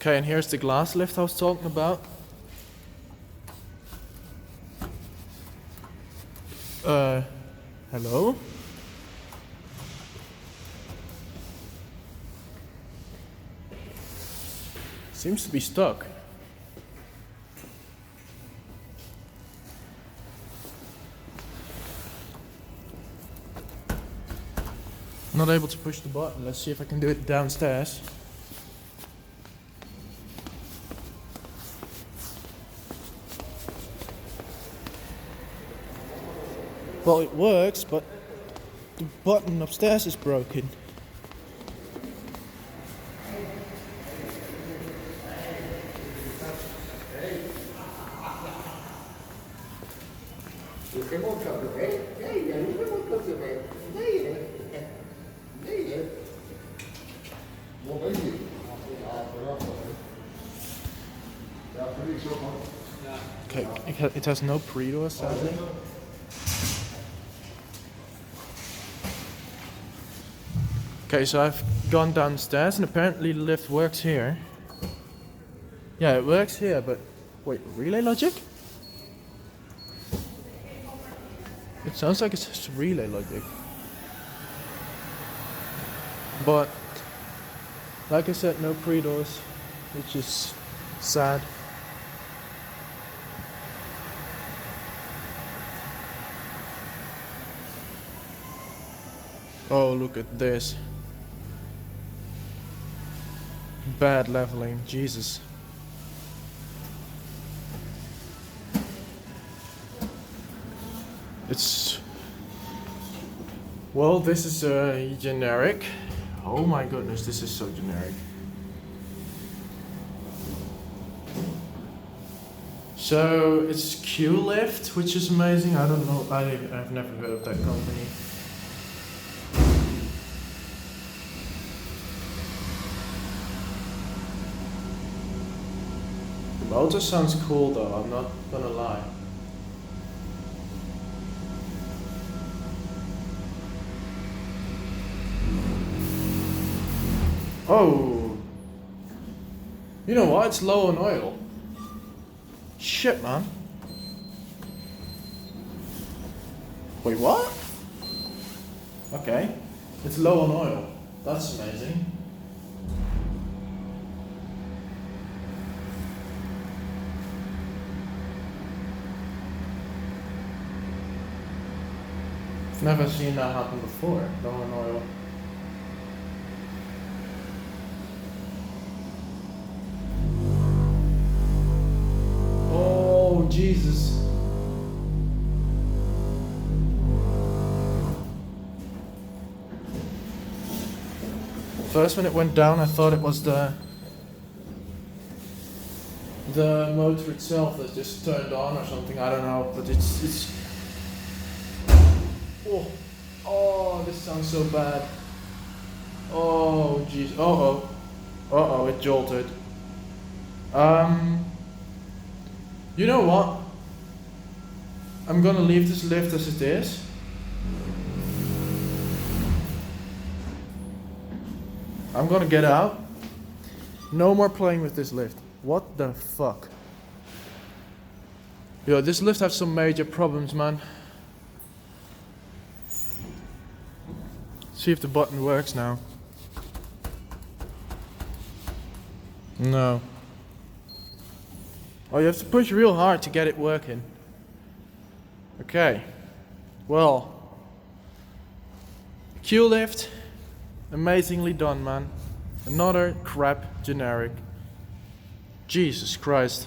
Okay, and here's the glass lift I was talking about. Hello? Seems to be stuck. Not able to push the button. Let's see if I can do it downstairs. Well, it works, but the button upstairs is broken. Okay, it has no pre-door, sadly. Okay, so I've gone downstairs and apparently the lift works here. Yeah, it works here, but wait, relay logic? It sounds like it's just relay logic. But, like I said, no pre-doors, which is sad. Oh, look at this. Bad leveling, Jesus. Well, this is generic. Oh my goodness, this is so generic. So, it's Q-Lift, which is amazing. I don't know, I've never heard of that company. The motor sounds cool though, I'm not gonna lie. Oh! You know what? It's low on oil. Shit, man. Wait, what? Okay. It's low on oil. That's amazing. Never seen that happen before. Low on oil. Oh, Jesus. First, when it went down, I thought it was the motor itself that just turned on or something. I don't know, but it's. Oh, this sounds so bad. Oh, jeez. Uh-oh, it jolted. You know what? I'm gonna leave this lift as it is. I'm gonna get out. No more playing with this lift. What the fuck? Yo, this lift has some major problems, man. See if the button works now. No. Oh, you have to push real hard to get it working. Okay. Well. Q-Lift. Amazingly done, man. Another crap generic. Jesus Christ.